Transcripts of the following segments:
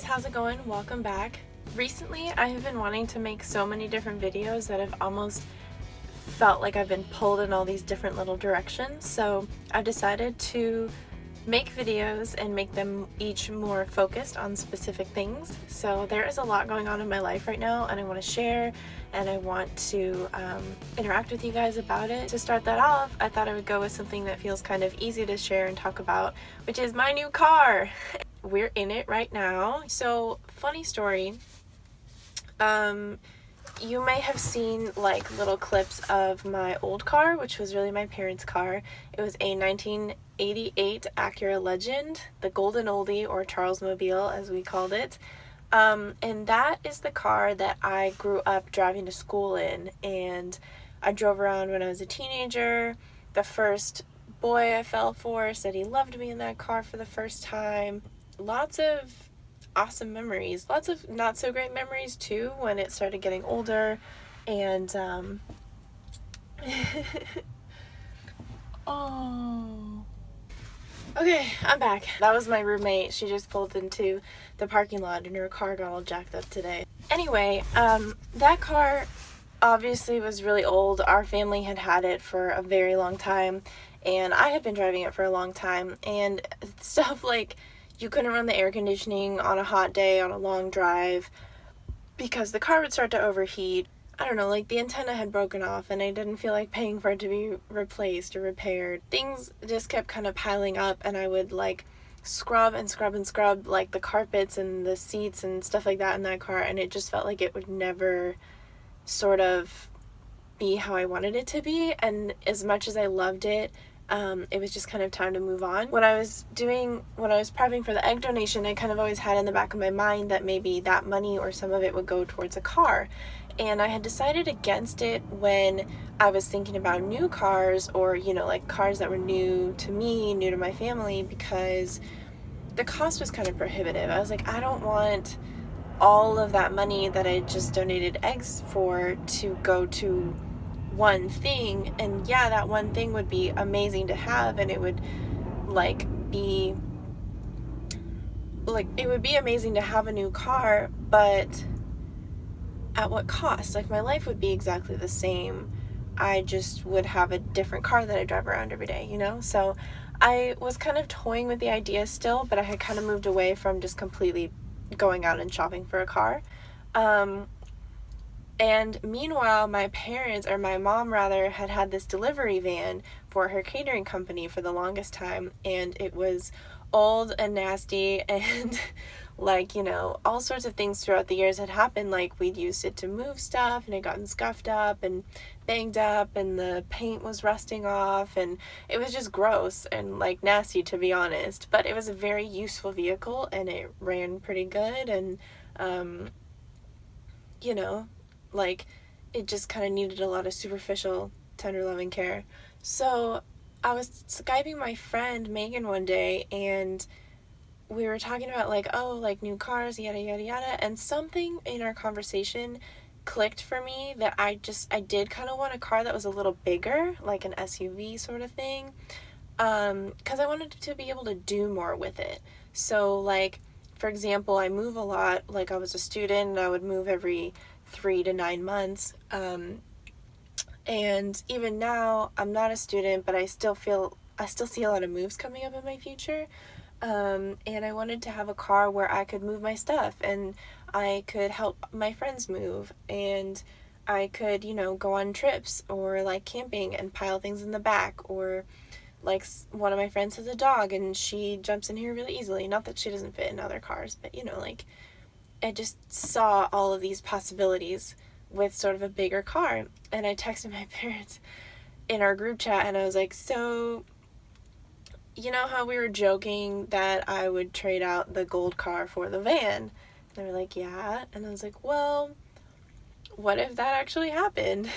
guys, how's it going? Welcome back. Recently, I have been wanting to make so many different videos that I've almost felt like I've been pulled in all these different little directions. So I've decided to make videos and make them each more focused on specific things. So there is a lot going on in my life right now, and I want to share and I want to interact with you guys about it. To start that off, I thought I would go with something that feels kind of easy to share and talk about, which is my new car. We're in it right now. So, funny story. You may have seen like little clips of my old car, which was really my parents' car. It was a 1988 Acura Legend, the Golden Oldie, or Charles Mobile as we called it. And that is the car that I grew up driving to school in, and I drove around when I was a teenager. The first boy I fell for said he loved me in that car for the first time. Lots of awesome memories, lots of not so great memories too when it started getting older, and oh, okay, I'm back. That was my roommate. She just pulled into the parking lot and her car got all jacked up today. Anyway, that car obviously was really old. Our family had had it for a very long time, and I had been driving it for a long time, and stuff like you couldn't run the air conditioning on a hot day on a long drive because the car would start to overheat. I don't know, like the antenna had broken off and I didn't feel like paying for it to be replaced or repaired. Things just kept kind of piling up, and I would like scrub and scrub and scrub like the carpets and the seats and stuff like that in that car, and it just felt like it would never sort of be how I wanted it to be. And as much as I loved it, it was just kind of time to move on. When I was prepping for the egg donation, I kind of always had in the back of my mind that maybe that money or some of it would go towards a car. And I had decided against it when I was thinking about new cars, or, you know, like cars that were new to me, new to my family, because the cost was kind of prohibitive. I was like, I don't want all of that money that I just donated eggs for to go to one thing. And yeah, that one thing would be amazing to have, and it would be amazing to have a new car, but at what cost? Like, my life would be exactly the same. I just would have a different car that I drive around every day, you know? So I was kind of toying with the idea still, but I had kind of moved away from just completely going out and shopping for a car. And meanwhile, my mom rather, had this delivery van for her catering company for the longest time, and it was old and nasty, and like, you know, all sorts of things throughout the years had happened. Like, we'd used it to move stuff, and it gotten scuffed up and banged up, and the paint was rusting off, and it was just gross and like nasty, to be honest. But it was a very useful vehicle, and it ran pretty good, and you know, like, it just kind of needed a lot of superficial, tender loving care. So I was Skyping my friend Megan one day, and we were talking about like, oh, like new cars, yada yada yada, and something in our conversation clicked for me that I did kind of want a car that was a little bigger, like an SUV sort of thing, because I wanted to be able to do more with it. So like, for example, I move a lot. Like, I was a student and I would move every 3 to 9 months, and even now I'm not a student, but I still see a lot of moves coming up in my future, and I wanted to have a car where I could move my stuff, and I could help my friends move, and I could, you know, go on trips or like camping and pile things in the back, or like one of my friends has a dog and she jumps in here really easily. Not that she doesn't fit in other cars, but you know, like, I just saw all of these possibilities with sort of a bigger car. And I texted my parents in our group chat, and I was like, so, you know how we were joking that I would trade out the gold car for the van? And they were like, yeah. And I was like, well, what if that actually happened?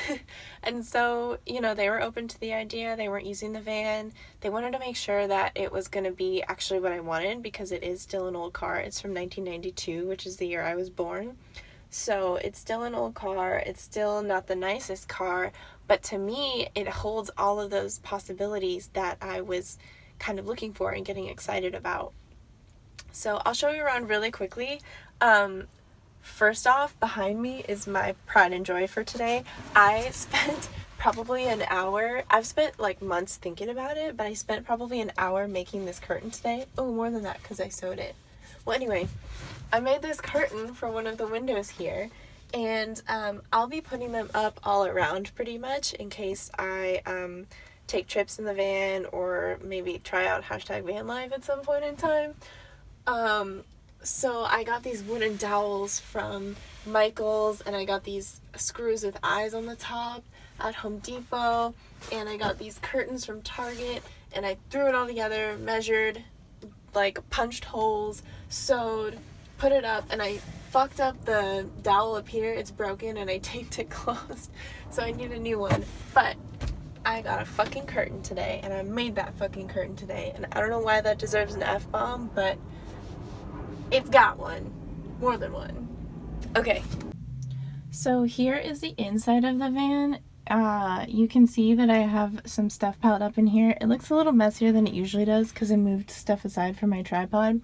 And so, you know, they were open to the idea. They weren't using the van. They wanted to make sure that it was going to be actually what I wanted, because it is still an old car. It's from 1992, which is the year I was born. So it's still an old car. It's still not the nicest car, but to me, it holds all of those possibilities that I was kind of looking for and getting excited about. So I'll show you around really quickly. First off, behind me is my pride and joy for today. I spent probably an hour. I've spent like months thinking about it, but I spent probably an hour making this curtain today. Oh, more than that because I sewed it. Well, anyway, I made this curtain for one of the windows here, and I'll be putting them up all around pretty much in case I take trips in the van or maybe try out #vanlife at some point in time. So I got these wooden dowels from Michael's, and I got these screws with eyes on the top at Home Depot, and I got these curtains from Target, and I threw it all together, measured, like punched holes, sewed, put it up, and I fucked up the dowel up here. It's broken and I taped it closed, so I need a new one. But I got a fucking curtain today, and I made that fucking curtain today, and I don't know why that deserves an F-bomb, but it's got one. More than one. Okay. So here is the inside of the van. You can see that I have some stuff piled up in here. It looks a little messier than it usually does because I moved stuff aside from my tripod.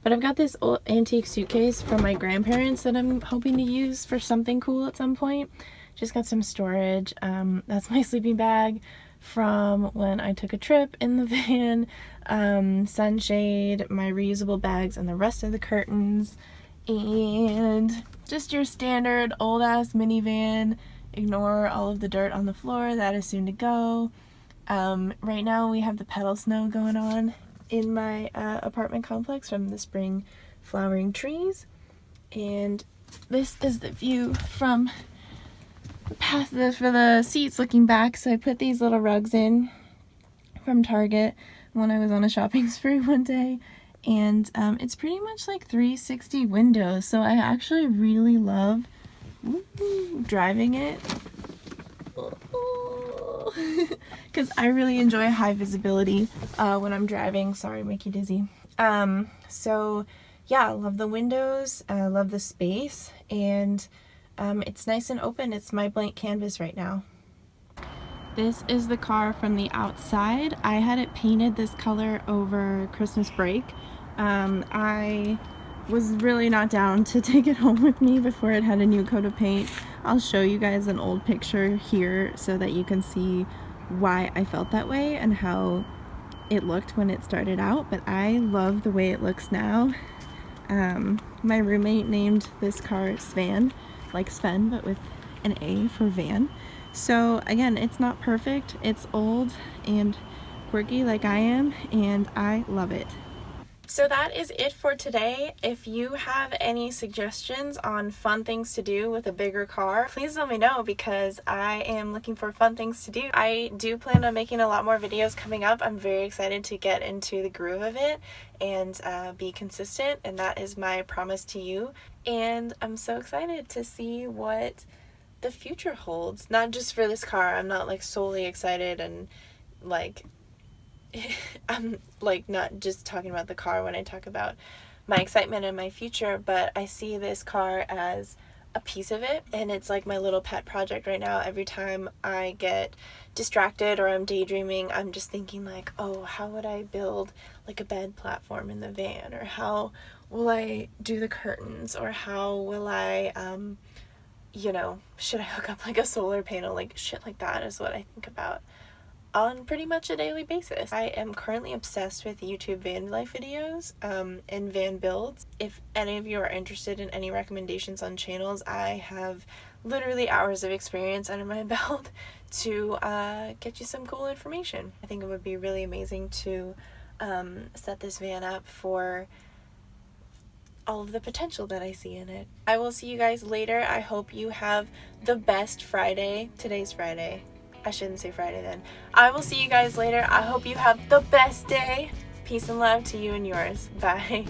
But I've got this old antique suitcase from my grandparents that I'm hoping to use for something cool at some point. Just got some storage. That's my sleeping bag from when I took a trip in the van. Sunshade, my reusable bags, and the rest of the curtains. And just your standard old ass minivan. Ignore all of the dirt on the floor. That is soon to go. Right now we have the pedal snow going on in my apartment complex from the spring flowering trees. And this is the view from past for the seats looking back. So I put these little rugs in from Target when I was on a shopping spree one day, and it's pretty much like 360 windows, so I actually really love driving it because I really enjoy high visibility when I'm driving. Sorry, make you dizzy. So yeah, I love the windows, I love the space, and it's nice and open. It's my blank canvas right now. This is the car from the outside. I had it painted this color over Christmas break. I was really not down to take it home with me before it had a new coat of paint. I'll show you guys an old picture here so that you can see why I felt that way and how it looked when it started out, but I love the way it looks now. My roommate named this car Svan, like Sven, but with an A for van. So again, it's not perfect, it's old and quirky like I am, and I love it. So that is it for today. If you have any suggestions on fun things to do with a bigger car, please let me know because I am looking for fun things to do. I do plan on making a lot more videos coming up. I'm very excited to get into the groove of it and be consistent, and that is my promise to you. And I'm so excited to see what the future holds, not just for this car. I'm not like solely excited and like I'm like not just talking about the car when I talk about my excitement and my future, but I see this car as a piece of it, and it's like my little pet project right now. Every time I get distracted or I'm daydreaming, I'm just thinking like, oh, how would I build like a bed platform in the van, or how will I do the curtains, or how will I you know, should I hook up like a solar panel? Like shit like that is what I think about on pretty much a daily basis. I am currently obsessed with YouTube van life videos and van builds. If any of you are interested in any recommendations on channels, I have literally hours of experience under my belt to get you some cool information. I think it would be really amazing to set this van up for all of the potential that I see in it. I will see you guys later. I hope you have the best Friday. Today's Friday. I shouldn't say Friday then. I will see you guys later. I hope you have the best day. Peace and love to you and yours. Bye.